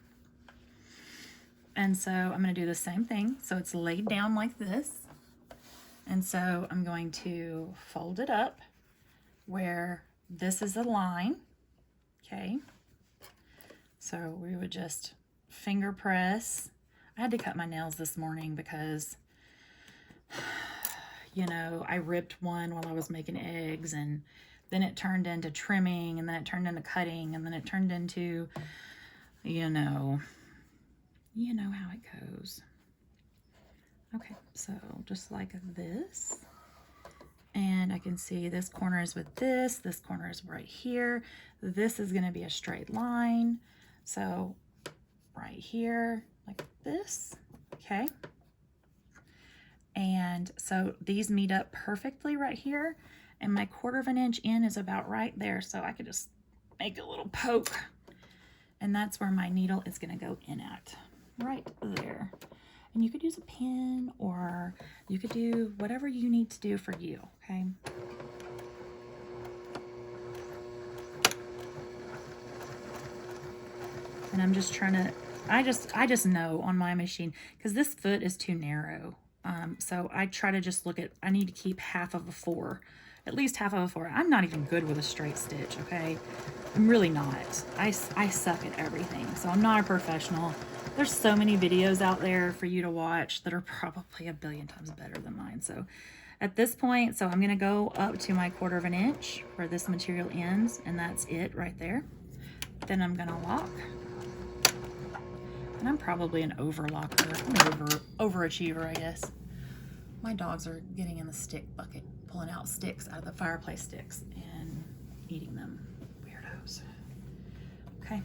And so I'm going to do the same thing. So it's laid down like this. And so I'm going to fold it up where this is a line. Okay. So we would just finger press. I had to cut my nails this morning because you know, I ripped one while I was making eggs, and then it turned into trimming, and then it turned into cutting, and then it turned into, you know how it goes. Okay, so just like this. And I can see this corner is with this corner is right here. This is gonna be a straight line. So right here, like this, okay? And so these meet up perfectly right here, and my 1/4 inch in is about right there. So I could just make a little poke, and that's where my needle is going to go in at, right there. And you could use a pin, or you could do whatever you need to do for you, okay? And I'm just trying to, I just know on my machine, because this foot is too narrow. So I try to just look at, I need to keep half of a 4, at least half of a 4. I'm not even good with a straight stitch, okay? I'm really not. I suck at everything, so I'm not a professional. There's so many videos out there for you to watch that are probably a billion times better than mine. So at this point, so I'm gonna go up to my 1/4 inch where this material ends, and that's it right there. Then I'm gonna lock. And I'm probably an overlocker. I'm an overachiever, I guess. My dogs are getting in the stick bucket, pulling out sticks out of the fireplace sticks and eating them. Weirdos. Okay,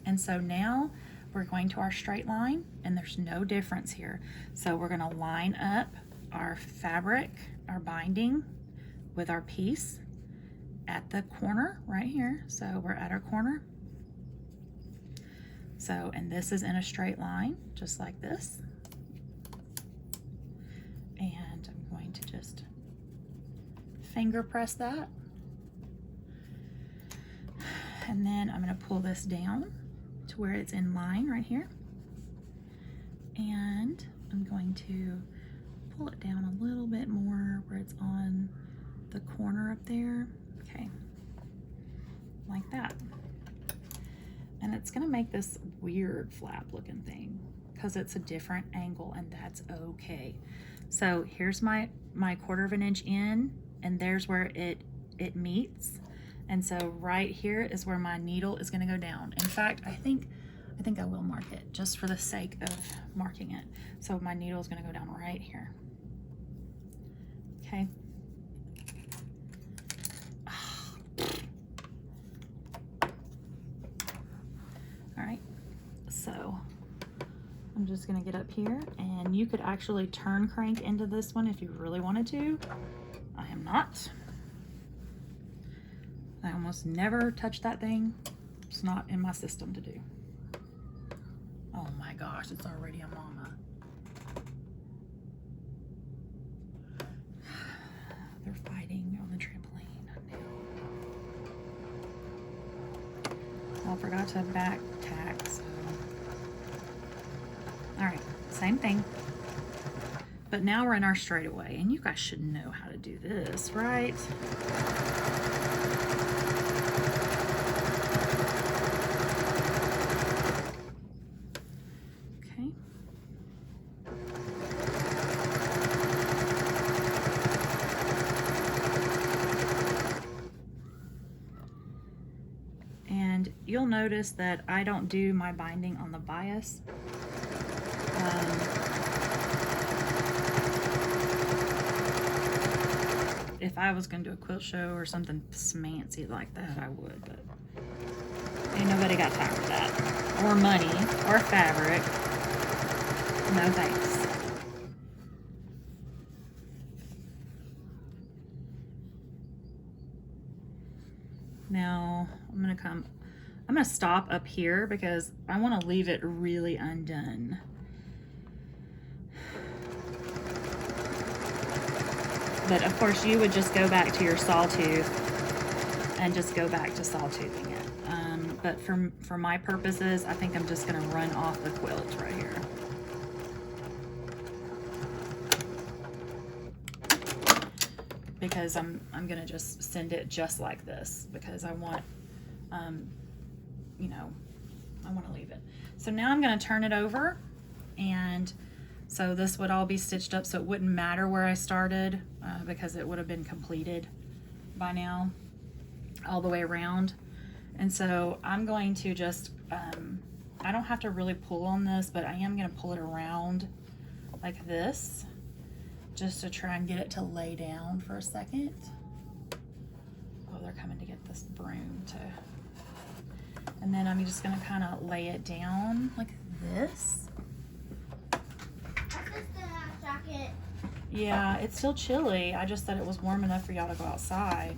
and so now we're going to our straight line, and there's no difference here. So we're gonna line up our fabric, our binding, with our piece at the corner right here. So we're at our corner. So, and this is in a straight line, just like this. And I'm going to just finger press that. And then I'm going to pull this down to where it's in line right here. And I'm going to pull it down a little bit more where it's on the corner up there. Okay, like that. And it's gonna make this weird flap looking thing because it's a different angle, and that's okay. So here's my 1/4 inch in, and there's where it meets. And so right here is where my needle is gonna go down. In fact, I think I will mark it just for the sake of marking it. So my needle is gonna go down right here. Okay. All right, so I'm just gonna get up here, and you could actually turn crank into this one if you really wanted to. I am not. I almost never touch that thing. It's not in my system to do. Oh my gosh, it's already a mama. They're fighting on the trampoline. forgot to back tack, so. All right, same thing. But now we're in our straightaway, and you guys should know how to do this, right? Okay. And you'll notice that I don't do my binding on the bias. If I was going to do a quilt show or something smancy like that, I would, but ain't nobody got time for that. Or money, or fabric. No thanks. Now, I'm going to stop up here because I want to leave it really undone. But of course you would just go back to your sawtooth and just go back to sawtoothing it. But for my purposes, I think I'm just gonna run off the quilt right here. Because I'm gonna just send it just like this because I want, you know, I want to leave it. So now I'm gonna turn it over, and so this would all be stitched up so it wouldn't matter where I started because it would have been completed by now all the way around. And so I'm going to just, I don't have to really pull on this, but I am going to pull it around like this just to try and get it to lay down for a second. Oh, they're coming to get this broom to, and then I'm just going to kind of lay it down like this. Yeah, it's still chilly. I just said it was warm enough for y'all to go outside.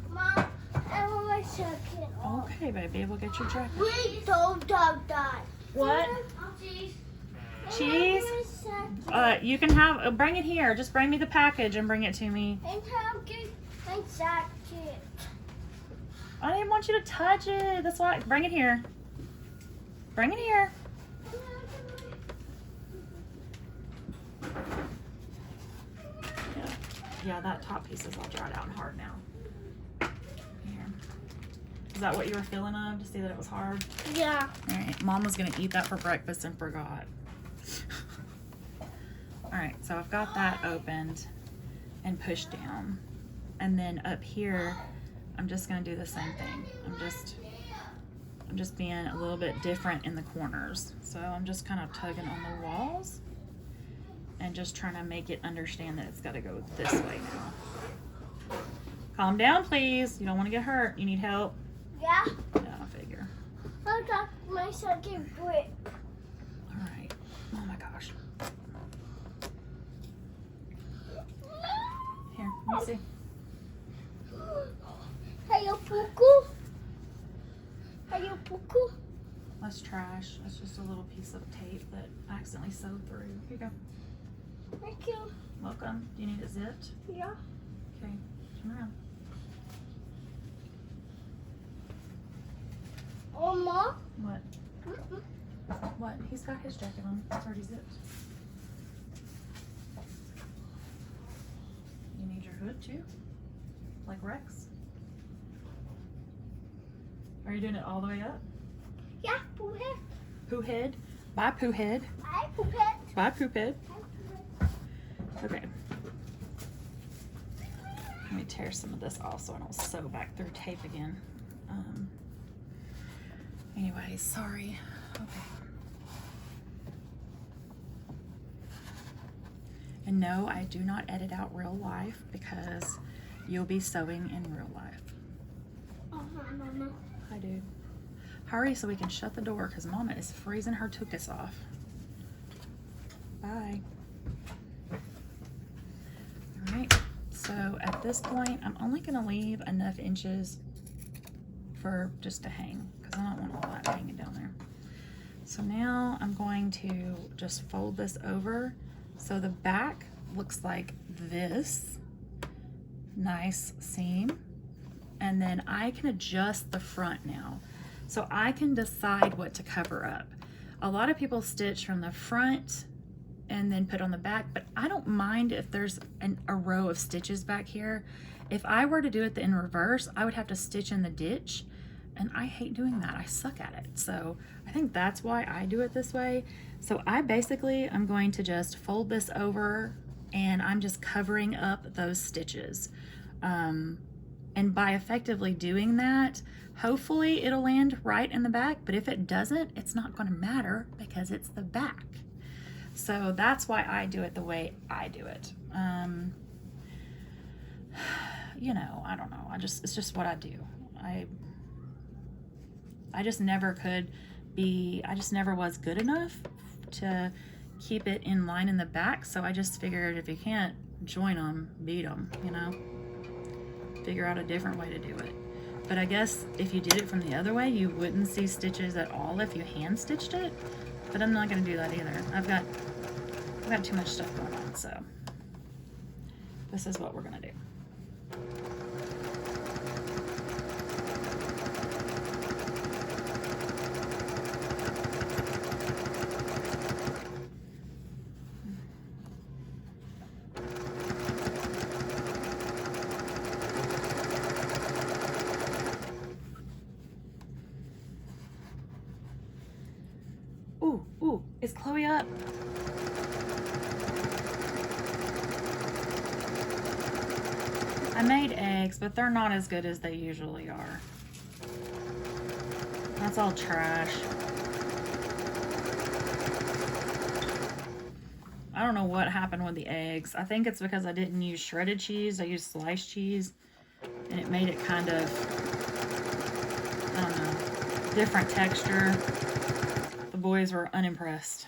Mom, I want my jacket on. Okay, baby, we'll get your jacket. Please don't stop that. What? Cheese. Cheese? You can have, bring it here. Just bring me the package and bring it to me. And I'll get my jacket. I didn't want you to touch it. That's why, bring it here. Bring it here. Yeah, that top piece is all dried out and hard now. Here. Is that what you were feeling of, to see that it was hard? Yeah. All right, Mom was gonna eat that for breakfast and forgot. All right, so I've got that opened and pushed down. And then up here, I'm just gonna do the same thing. I'm just being a little bit different in the corners. So I'm just kind of tugging on the walls and just trying to make it understand that it's got to go this way now. Calm down, please. You don't want to get hurt. You need help? Yeah. Yeah, I figure. I got my second brick. All right. Oh my gosh. Here, let me see. Hey, Puku. Hey, Puku. That's trash. That's just a little piece of tape that I accidentally sewed through. Here you go. Thank you. Welcome. Do you need it zipped? Yeah. Okay, turn around. Mama. What? What? He's got his jacket on. It's already zipped. You need your hood too? Like Rex? Are you doing it all the way up? Yeah, Pooh head. Pooh head? Bye, Pooh head. Bye, Pooh head. Bye, Pooh head. Okay. Let me tear some of this off so I don't sew back through tape again. Anyway, sorry. Okay. And no, I do not edit out real life because you'll be sewing in real life. Mama. Hi, dude. Hurry so we can shut the door because Mama is freezing her tuchus off. Bye. Alright, so at this point, I'm only going to leave enough inches for just to hang because I don't want all that hanging down there. So now I'm going to just fold this over so the back looks like this. Nice seam. And then I can adjust the front now. so I can decide what to cover up. A lot of people stitch from the front and then put on the back, but I don't mind if there's a row of stitches back here. If I were to do it in reverse, I would have to stitch in the ditch, and I hate doing that. I suck at it. So I think that's why I do it this way. So I basically, I'm going to just fold this over, and I'm just covering up those stitches. And by effectively doing that, hopefully it'll land right in the back, but if it doesn't, it's not going to matter because it's the back. So that's why I do it the way I do it. You know, I don't know. It's just what I do. I just never could be, I just never was good enough to keep it in line in the back. So I just figured if you can't join them, beat them, you know, figure out a different way to do it. But I guess if you did it from the other way, you wouldn't see stitches at all if you hand stitched it. But I'm not going to do that either. I've got too much stuff going on, so this is what we're going to do. Ooh, is Chloe up? I made eggs, but they're not as good as they usually are. That's all trash. I don't know what happened with the eggs. I think it's because I didn't use shredded cheese. I used sliced cheese, and it made it kind of, I don't know, different texture. The boys were unimpressed.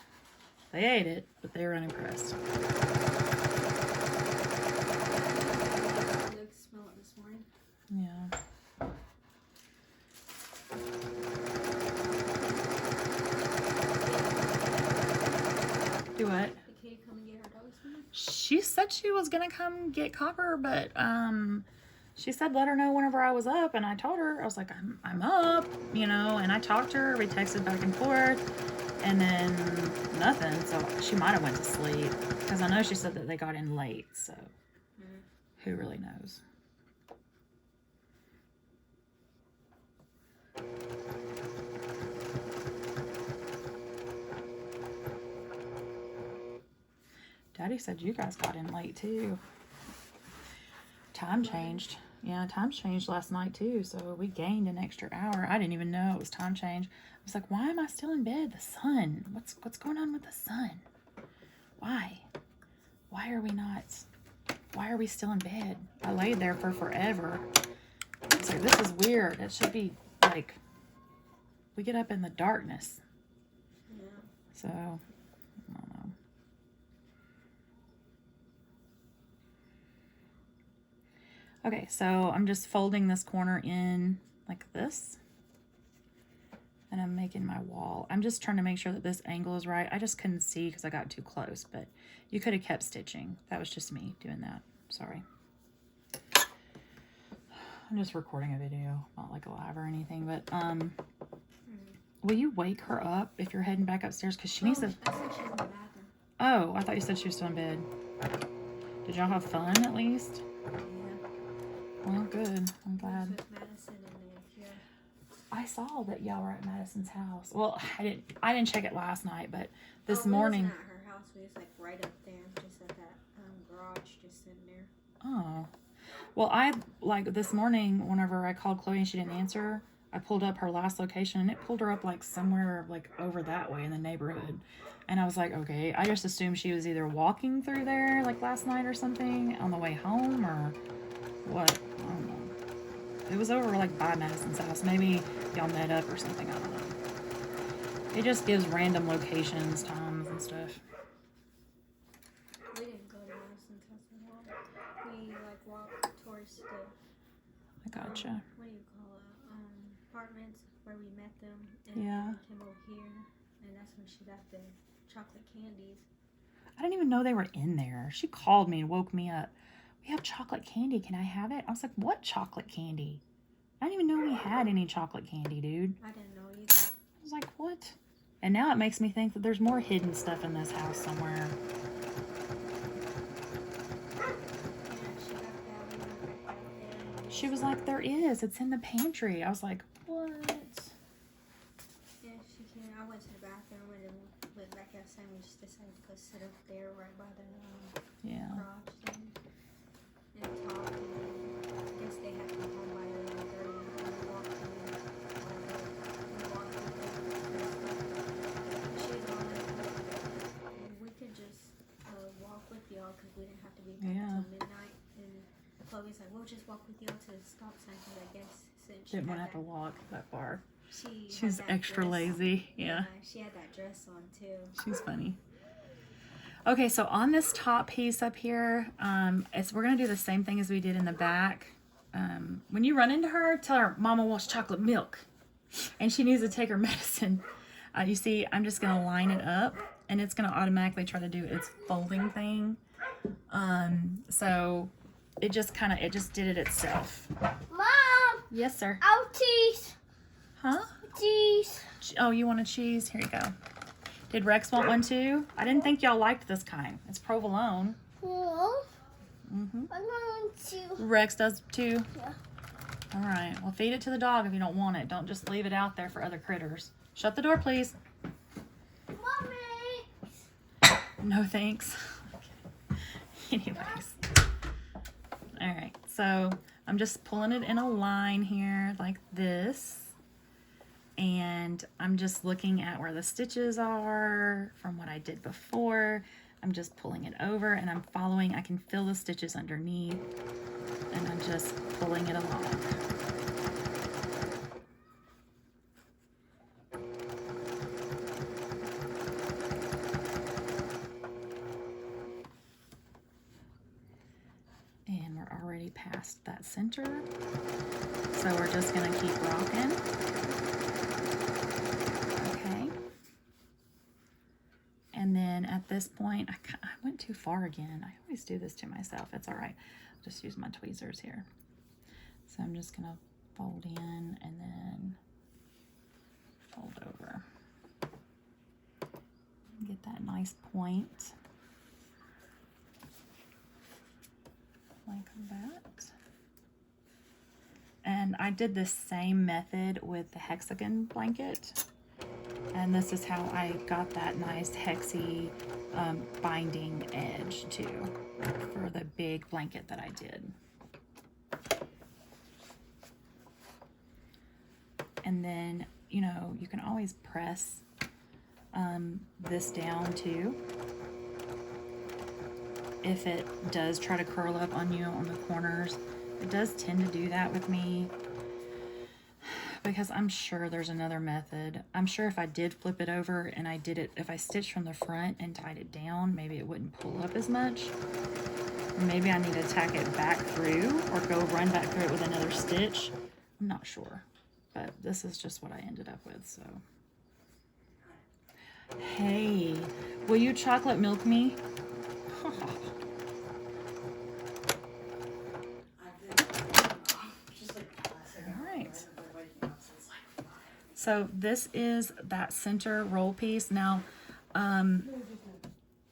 They ate it, but they were unimpressed. Smell it this morning. Yeah. Do what? Did Katie come and get her dogs for me? She said she was gonna come get Copper, but she said let her know whenever I was up, and I told her, I was like, I'm up, you know, and I talked to her, we texted back and forth, and then nothing, so she might have went to sleep, because I know she said that they got in late, so who really knows. Daddy said you guys got in late too. Time changed. Yeah, time changed last night too, so we gained an extra hour. I didn't even know it was time change. I was like, why am I still in bed? The sun. What's going on with the sun? Why? Why are we still in bed? I laid there for forever. It's like, this is weird. It should be like, we get up in the darkness. Yeah. So, I don't know. Okay, so I'm just folding this corner in like this. And I'm making my wall. I'm just trying to make sure that this angle is right. I just couldn't see because I got too close, but you could have kept stitching. That was just me doing that. Sorry. I'm just recording a video, not like live or anything, but will you wake her up if you're heading back upstairs? Because she needs to... I said she's in the bathroom. Oh, I thought you said she was still in bed. Did y'all have fun at least? Yeah. Well, good. I'm I glad. was with Madison and yeah. I saw that y'all were at Madison's house. Well, I didn't check it last night, but this We morning. wasn't at her house. We was like right up there, just at that garage, just sitting there. Oh. Well, like this morning, whenever I called Chloe and she didn't answer, I pulled up her last location and it pulled her up like somewhere like over that way in the neighborhood. And I was like, okay, I just assumed she was either walking through there like last night or something on the way home or what. I don't know. It was over like by Madison's house. Maybe y'all met up or something. I don't know. It just gives random locations, times, and stuff. We didn't go to Madison's house at all. We like walked towards the I gotcha. what do you call it? Apartments where we met them, and Yeah. then we came over here, and that's when she got the chocolate candies. I didn't even know they were in there. She called me and woke me up. We have chocolate candy. Can I have it? I was like, what chocolate candy? I didn't even know we had any chocolate candy, dude. I didn't know either. I was like, what? And now it makes me think that there's more hidden stuff in this house somewhere. She was like, there is. It's in the pantry. I was like, what? Yeah, she can. I went to the bathroom and then went back outside and we just decided to go sit up there right by the Yeah. garage thing and talk. And I guess they had to come home by 11:30 and we walked in. She's on it. We could just walk with y'all because we didn't have to be back Yeah. until midnight. And Chloe's like, we'll just walk with y'all to the stop sign because I guess since she Didn't want had to have to that, walk that far. she's She's extra lazy. Yeah. She had that dress on too. She's funny. Okay, so on this top piece up here, we're gonna do the same thing as we did in the back. When you run into her, tell her Mama wants chocolate milk, and she needs to take her medicine. You see, I'm just gonna line it up, and it's gonna automatically try to do its folding thing. So it just did it itself. Mom, Yes, sir. ouchies, Huh? cheese. Oh, you want a cheese? Here you go. Did Rex want one too? I didn't think y'all liked this kind. It's provolone. No, Mm-hmm. I want to. Rex does too? Yeah. All right. Well, feed it to the dog if you don't want it. Don't just leave it out there for other critters. Shut the door, please. Mommy. No thanks. Okay. Anyways. All right. So I'm just pulling it in a line here like this. And I'm just looking at where the stitches are from what I did before. I'm just pulling it over and I'm following. I can feel the stitches underneath and I'm just pulling it along. And we're already past that center. So we're just gonna keep rocking. Okay. And then at this point, I went too far again. I always do this to myself. It's all right. I'll just use my tweezers here. So I'm just gonna fold in and then fold over. Get that nice point. Like that. And I did the same method with the hexagon blanket. And this is how I got that nice hexy binding edge too for the big blanket that I did. And then, you know, you can always press this down too. If it does try to curl up on you on the corners, it does tend to do that with me because I'm sure there's another method. I'm sure if I did flip it over and I did it, if I stitched from the front and tied it down, maybe it wouldn't pull up as much. Maybe I need to tack it back through or run back through it with another stitch. I'm not sure, but this is just what I ended up with, so. Hey, will you chocolate milk me? So this is that center roll piece. Now,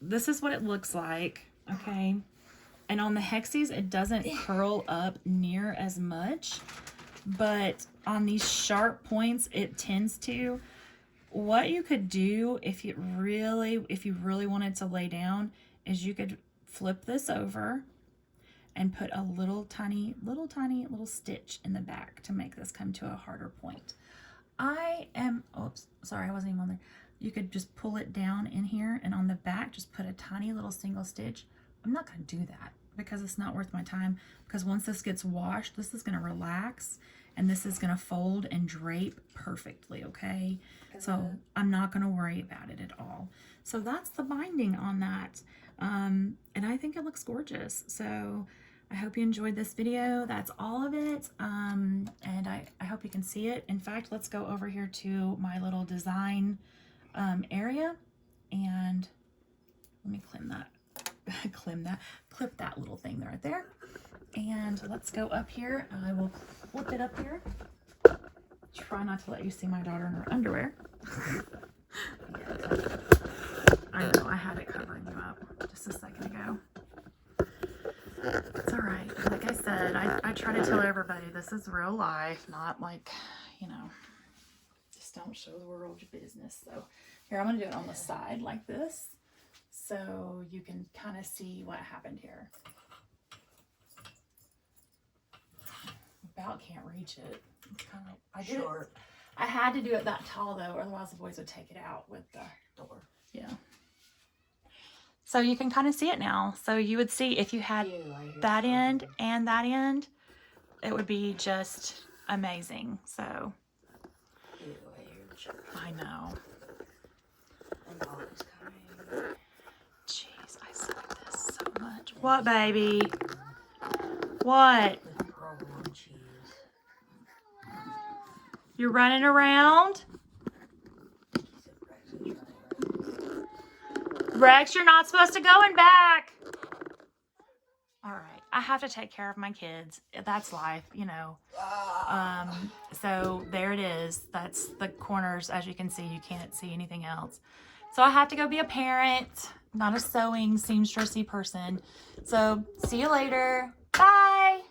this is what it looks like, okay? And on the hexies, it doesn't curl up near as much, but on these sharp points, it tends to. What you could do if you really wanted to lay down is you could flip this over and put a little tiny stitch in the back to make this come to a harder point. Oops, sorry, I wasn't even on there. You could just pull it down in here and on the back, just put a tiny little single stitch. I'm not gonna do that because it's not worth my time, because once this gets washed, this is gonna relax and this is gonna fold and drape perfectly, okay? So I'm not gonna worry about it at all. So that's the binding on that. And I think it looks gorgeous. So I hope you enjoyed this video. That's all of it. And I hope you can see it. In fact, let's go over here to my little design area and let me clip that little thing right there. And let's go up here. I will flip it up here. Try not to let you see my daughter in her underwear. I know, I had it covering you up just a second ago. It's all right. Like I said, I try to tell everybody this is real life, not like, you know, just don't show the world your business. So here, I'm going to do it on the side like this so you can kind of see what happened here. About can't reach it. It's kind of, I did it. I had to do it that tall though, otherwise the boys would take it out with the door. Yeah. So you can kind of see it now. So you would see if you had that end and that end, it would be just amazing. So I know. Jeez, I suck this so much. What, baby? What? You're running around? Rex, you're not supposed to go in back. All right, I have to take care of my kids. That's life, you know. So there it is. That's the corners. As you can see, you can't see anything else. So I have to go be a parent, not a sewing seamstressy person. So see you later. Bye.